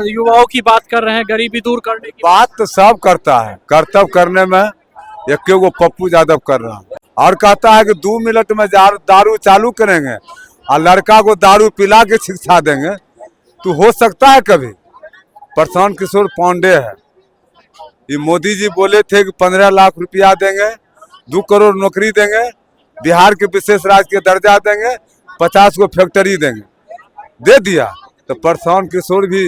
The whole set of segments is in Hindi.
युवाओं की बात कर रहे हैं, गरीबी दूर करने की बात तो सब करता है, कर्तव्य करने में एक वो पप्पू यादव कर रहा है और कहता है कि 2 मिनट में दारू चालू करेंगे और लड़का को दारू पिला के शिक्षा देंगे। तो हो सकता है कभी? प्रशांत किशोर पांडे है, ये मोदी जी बोले थे कि 15 लाख रुपया देंगे, 2 करोड़ नौकरी देंगे, बिहार के विशेष राज्य के दर्जा देंगे, 50 को फैक्ट्री देंगे, दे दिया। तो प्रशांत किशोर भी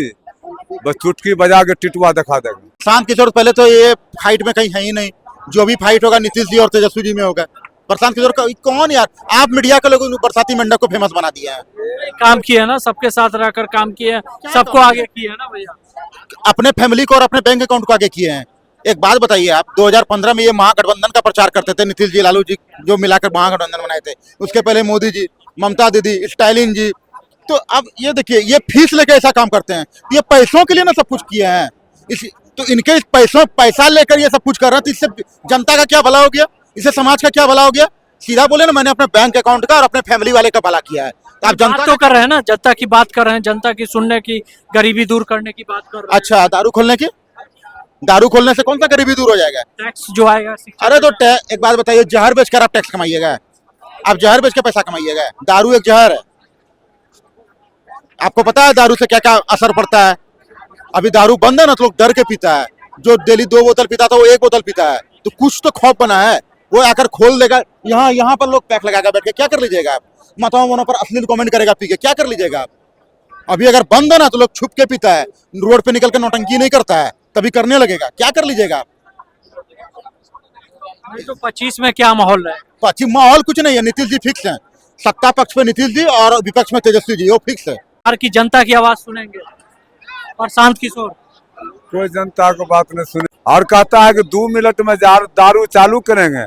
बस चुटकी बजा के टिटुआ दिखा देंगे। प्रशांत किशोर पहले तो ये फाइट में कहीं है ही नहीं, जो भी फाइट होगा नीतीश जी और तेजस्वी जी में होगा। प्रशांत किशोर का कौन यार, आप मीडिया के लोगों ने बरसाती मंडप को फेमस बना दिया है। काम किया है ना, सबके साथ रहकर काम किया है, सबको आगे किया है ना भैया। अपने फैमिली को और अपने बैंक अकाउंट को आगे किए हैं। एक बात बताइए आप, 2015 में ये महागठबंधन का प्रचार करते थे नीतीश जी लालू जी, जो मिलाकर महागठबंधन बनाए थे। उसके पहले मोदी जी, ममता दीदी, स्टालिन जी। तो अब ये देखिए, ये फीस लेकर ऐसा काम करते हैं। ये पैसों के लिए ना सब कुछ किए हैं, तो इनके पैसा लेकर ये सब कुछ कर रहे हैं। तो इससे जनता का क्या भला हो गया, इससे समाज का क्या भला हो गया? सीधा बोले ना, मैंने अपने बैंक अकाउंट का और अपने फैमिली वाले का भला किया है। तो आप जनता तो कर रहे हैं ना, जनता की बात कर रहे हैं, जनता की सुनने की, गरीबी दूर करने की बात कर रहे हैं। अच्छा, दारू खोलने से कौन सा गरीबी दूर हो जाएगा? टैक्स जो आएगा, अरे तो एक बात बताइए, जहर बेचकर आप टैक्स कमाइएगा? आप जहर बेच के पैसा कमाइएगा? दारू एक जहर है। आपको पता है दारू से क्या क्या असर पड़ता है? अभी दारू बंद है ना, तो लोग डर के पीता है। जो डेली 2 बोतल पीता था वो 1 बोतल पीता है। तो कुछ तो खौफ बना है, वो आकर खोल देगा। यहाँ पर लोग पैक लगाकर बैठ के क्या कर लीजिएगा आप? माताओं पर अश्लील कमेंट करेगा पी के, क्या कर लीजिएगा आप? अभी अगर बंद है ना, तो लोग छुप के पीता है, रोड पे निकल के नौटंकी नहीं करता है, तभी करने लगेगा। क्या कर लीजिएगा आप? तो 25 में क्या माहौल है? 25 माहौल कुछ नहीं है, नीतीश जी फिक्स है। सत्ता पक्ष पे नीतीश जी और विपक्ष में तेजस्वी जी, वो फिक्स है। बिहार की जनता की आवाज सुनेंगे प्रशांत किशोर। कोई जनता को बात नहीं सुने और कहता है कि 2 मिनट में दारू चालू करेंगे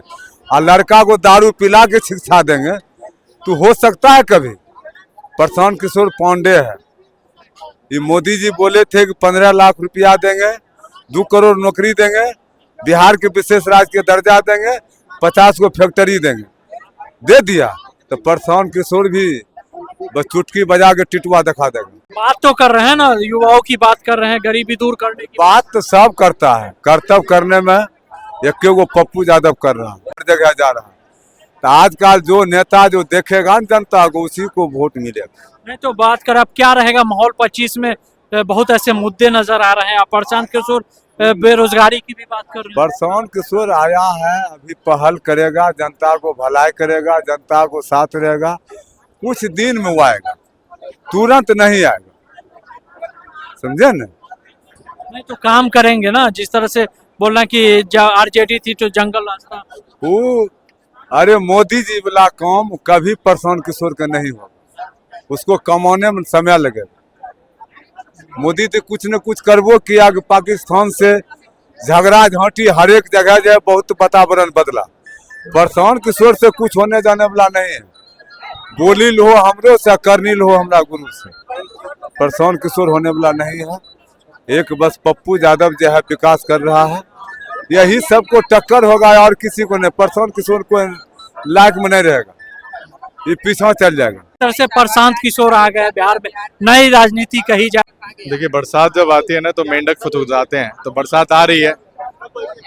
और लड़का को दारू पिला के शिक्षा देंगे। तो हो सकता है कभी? प्रशांत किशोर पांडे है, ये मोदी जी बोले थे कि 15 लाख रुपया देंगे, 2 करोड़ नौकरी देंगे, बिहार के विशेष राज्य के दर्जा देंगे, 50 को फैक्ट्री देंगे, दे दिया। तो प्रशांत किशोर भी बस चुटकी बजा के टिटुआ दिखा देंगे। बात तो कर रहे हैं ना, युवाओं की बात कर रहे हैं, गरीबी दूर करने की बात तो सब करता है, कर्तव्य करने में एक वो पप्पू यादव कर रहा है, हर जगह जा रहा है। तो आजकल जो नेता जो देखेगा जनता को, उसी को वोट मिलेगा। नहीं तो बात कर, अब क्या रहेगा माहौल 25 में? बहुत ऐसे मुद्दे नजर आ रहे हैं। प्रशांत किशोर बेरोजगारी की भी बात कर रहे हैं। प्रशांत किशोर आया है, अभी पहल करेगा, जनता को भलाई करेगा, जनता को साथ रहेगा। कुछ दिन में वो आएगा, तुरंत नहीं आएगा, समझे न? नहीं तो काम करेंगे ना, जिस तरह से बोलना कि आरजेडी थी तो जंगल रास्ता। वो अरे मोदी जी वाला काम कभी प्रशांत किशोर का नहीं होगा, उसको कमाने में समय लगेगा। मोदी तो कुछ न कुछ करबो किया कि पाकिस्तान से झगड़ा झांटी हर एक जगह जो है बहुत वातावरण बदला। प्रशांत किशोर से कुछ होने जाने वाला नहीं है। बोली लो हमरो से, करनी लो हमरा गुरु से। प्रशांत किशोर होने वाला नहीं है। एक बस पप्पू यादव जो है विकास कर रहा है, यही सबको टक्कर होगा और किसी को नहीं। प्रशांत किशोर को लायक में नहीं रहेगा, ये पीछा चल जाएगा। तरह से प्रशांत किशोर आ गए बिहार में, नई राजनीति कही जाए। देखिए, बरसात जब आती है ना तो मेंढक फुदकुदाते हैं। तो बरसात आ रही है,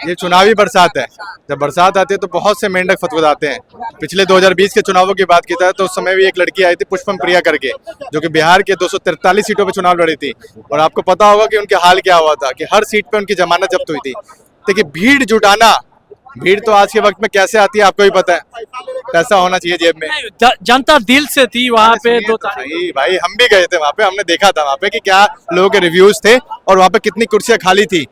ये चुनावी बरसात है। जब बरसात आती है तो बहुत से मेंढक फुदकुदाते हैं। पिछले 2020 के चुनावों की बात की जाए तो उस समय भी एक लड़की आई थी पुष्पम प्रिया करके, जो कि बिहार के 243 सीटों पे चुनाव लड़ी थी। और आपको पता होगा कि उनके हाल क्या हुआ था, कि हर सीट पे उनकी जमानत जब्त हुई थी। देखिए, भीड़ जुटाना, भीड़ तो आज के वक्त में कैसे आती है आपको भी पता है। पैसा होना चाहिए जेब में। जनता दिल से थी वहाँ पे 2 तारीख। भाई हम भी गए थे वहाँ पे, हमने देखा था वहाँ पे कि क्या लोगों के रिव्यूज थे और वहाँ पे कितनी कुर्सियां खाली थी।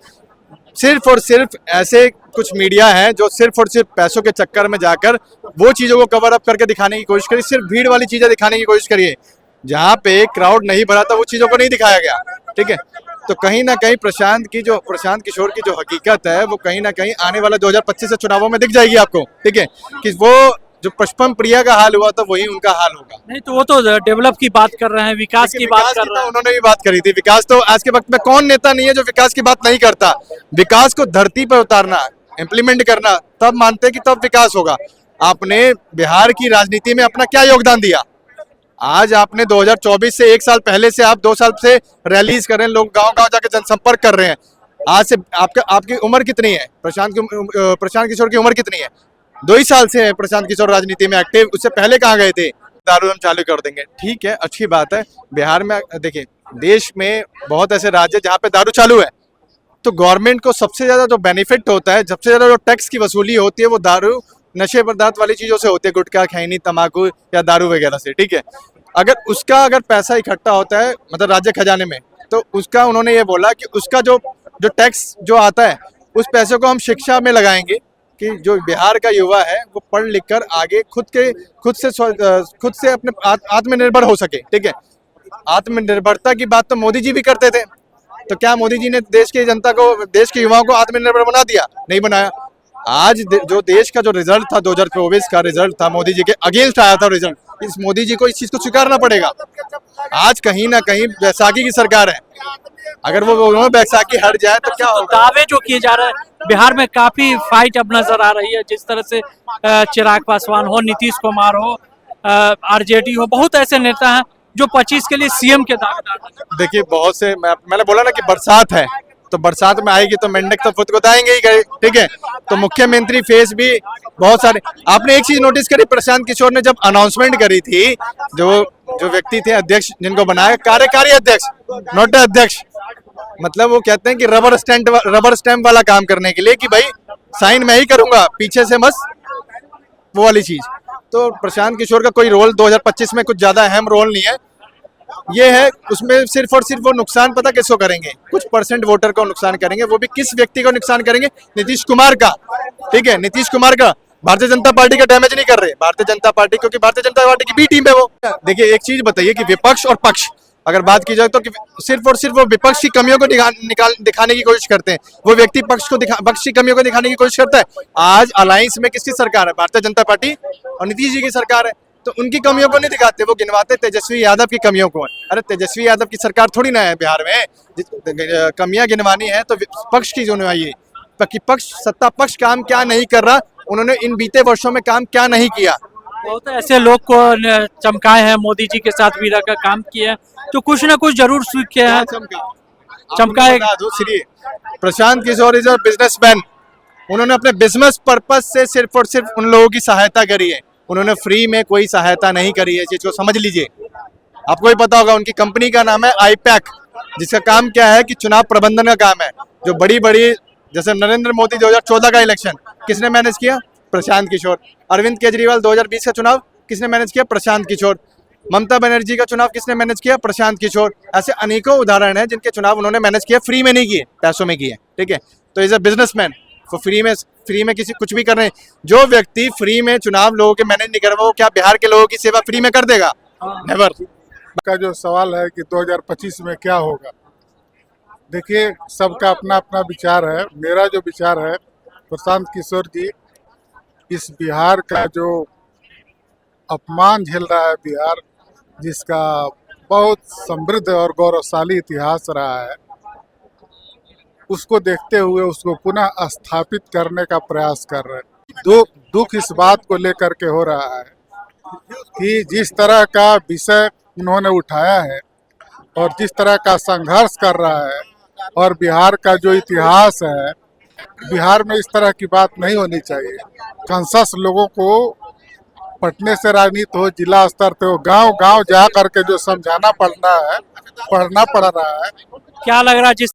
सिर्फ और सिर्फ ऐसे कुछ मीडिया है जो सिर्फ और सिर्फ पैसों के चक्कर में जाकर वो चीजों को कवर अप करके दिखाने की कोशिश करी। सिर्फ भीड़ वाली चीजें दिखाने की कोशिश करिए, जहाँ पे क्राउड नहीं भरा था वो चीजों को नहीं दिखाया गया। ठीक है, तो कहीं ना कहीं प्रशांत किशोर की जो हकीकत है वो कहीं ना कहीं आने वाला 2025 से चुनावों में दिख जाएगी आपको। ठीक है, कि वो जो पुष्पम प्रिया का हाल हुआ था वही उनका हाल होगा। नहीं तो वो तो डेवलप की बात कर रहे हैं, विकास की बात कर रहे हैं। उन्होंने भी बात करी थी विकास। तो आज के वक्त में कौन नेता नहीं है जो विकास की बात नहीं करता। विकास को धरती पर उतारना, इम्प्लीमेंट करना, तब मानते कि तब विकास होगा। आपने बिहार की राजनीति में अपना क्या योगदान दिया? आज आपने 2024 से 1 साल पहले से आप 2 साल से रैलीज कर रहे हैं, लोग गांव-गांव जाके जनसंपर्क कर रहे हैं। आज से आपकी उम्र कितनी है? प्रशांत किशोर की उम्र कितनी है? 2 ही साल से है प्रशांत किशोर राजनीति में एक्टिव, उससे पहले कहाँ गए थे? दारू हम चालू कर देंगे, ठीक है, अच्छी बात है। बिहार में देखिए, देश में बहुत ऐसे राज्य जहाँ पे दारू चालू है, तो गवर्नमेंट को सबसे ज्यादा जो बेनिफिट होता है, सबसे ज्यादा जो टैक्स की वसूली होती है, वो दारू नशे पदार्थ वाली चीजों से होती है, गुटखा, खैनी, तंबाकू या दारू वगैरह से, ठीक है। अगर पैसा इकट्ठा होता है मतलब राज्य खजाने में, तो उसका उन्होंने ये बोला कि उसका जो टैक्स जो आता है, उस पैसे को हम शिक्षा में लगाएंगे कि जो बिहार का युवा है वो पढ़ लिख कर आगे खुद से अपने आत्मनिर्भर हो सके, ठीक है। आत्मनिर्भरता की बात तो मोदी जी भी करते थे, तो क्या मोदी जी ने देश की जनता को, देश के युवाओं को आत्मनिर्भर बना दिया? नहीं बनाया। आज जो देश का जो रिजल्ट था, 2024 का रिजल्ट था, मोदी जी के अगेंस्ट आया था रिजल्ट, इस मोदी जी को इस चीज को स्वीकारना पड़ेगा। आज कहीं ना कहीं बैसाखी की सरकार है, अगर वो बैसाखी हट जाए तो क्या होगा? दावे जो किए जा रहे हैं, बिहार में काफी फाइट अब नजर आ रही है, जिस तरह से चिराग पासवान हो, नीतीश कुमार हो, आरजेडी हो, बहुत ऐसे नेता हैं जो 25 के लिए सीएम के दावेदार हैं। देखिए, बहुत से मैंने बोला ना कि बरसात है, तो बरसात में आएगी तो मेंढक तो खुद को दाएंगे ही गए, ठीक है। तो मुख्यमंत्री फेस भी बहुत सारे। आपने एक चीज नोटिस करी, प्रशांत किशोर ने जब अनाउंसमेंट करी थी, जो व्यक्ति थे अध्यक्ष जिनको बनाया, कार्यकारी अध्यक्ष, नोट अध्यक्ष, मतलब वो कहते हैं कि रबर स्टैंप वाला काम करने के लिए कि भाई साइन मैं ही करूंगा, पीछे से बस वो वाली चीज। तो प्रशांत किशोर का कोई रोल 2025 में कुछ ज्यादा अहम रोल नहीं है। ये है, उसमें सिर्फ और सिर्फ वो नुकसान पता किसको करेंगे? कुछ परसेंट वोटर को नुकसान करेंगे, वो भी किस व्यक्ति को नुकसान करेंगे? नीतीश कुमार का, ठीक है, नीतीश कुमार का। भारतीय जनता पार्टी का डैमेज नहीं कर रहे, भारतीय जनता पार्टी, क्योंकि भारतीय जनता पार्टी की बी टीम है वो। देखिए, एक चीज बताइए कि विपक्ष और पक्ष अगर बात की जाए तो सिर्फ और सिर्फ वो विपक्ष की कमियों को दिखाने की कोशिश करते हैं, वो व्यक्ति पक्ष की कमियों को दिखाने की कोशिश करता है। आज अलायंस में किसकी सरकार है? भारतीय जनता पार्टी और नीतीश जी की सरकार है, तो उनकी कमियों को नहीं दिखाते, वो गिनवाते तेजस्वी यादव की कमियों को। अरे तेजस्वी यादव की सरकार थोड़ी ना है बिहार में, कमियां गिनवानी है तो पक्ष की जो है, पक्ष, सत्ता पक्ष काम क्या नहीं कर रहा, उन्होंने इन बीते वर्षों में काम क्या नहीं किया। बहुत ऐसे लोग को चमकाए हैं, मोदी जी के साथ भी रहकर काम किए हैं, तो कुछ ना कुछ जरूर सीखे हैं। चमकाए। Prashant Kishor is a businessman, उन्होंने अपने बिजनेस पर्पस से सिर्फ और सिर्फ उन लोगों की सहायता करी है, उन्होंने फ्री में कोई सहायता नहीं करी है, इस चीज को समझ लीजिए। आपको भी पता होगा, उनकी कंपनी का नाम है आईपैक, जिसका काम क्या है कि चुनाव प्रबंधन का काम है। जो बड़ी बड़ी, जैसे नरेंद्र मोदी 2014 का इलेक्शन किसने मैनेज किया? प्रशांत किशोर। अरविंद केजरीवाल 2020 का चुनाव किसने मैनेज किया? प्रशांत किशोर। ममता बनर्जी का चुनाव किसने मैनेज किया? प्रशांत किशोर। ऐसे अनेकों उदाहरण हैं जिनके चुनाव उन्होंने मैनेज किया, फ्री में नहीं किए, पैसों में किए, ठीक है। तो इज अ बिजनेसमैन, वो फ्री में किसी कुछ भी कर रहे हैं। जो व्यक्ति फ्री में चुनाव लोगों के मैनेज नहीं कर रहा, वो क्या बिहार के लोगों की सेवा फ्री में कर देगा? नेवर। का जो सवाल है कि 2025 में क्या होगा, देखिए, सबका अपना अपना विचार है। मेरा जो विचार है, प्रशांत किशोर जी इस बिहार का जो अपमान झेल रहा है, बिहार जिसका बहुत समृद्ध और गौरवशाली इतिहास रहा है, उसको देखते हुए उसको पुनः स्थापित करने का प्रयास कर रहे हैं। दुख इस बात को लेकर के हो रहा है कि जिस तरह का विषय उन्होंने उठाया है और जिस तरह का संघर्ष कर रहा है, और बिहार का जो इतिहास है, बिहार में इस तरह की बात नहीं होनी चाहिए। कॉन्शस लोगों को पटने से राजनीति हो, जिला स्तर पे हो, गांव गांव जा करके जो समझाना पड़ना है, पढ़ना पड़ रहा है। क्या लग रहा है जिस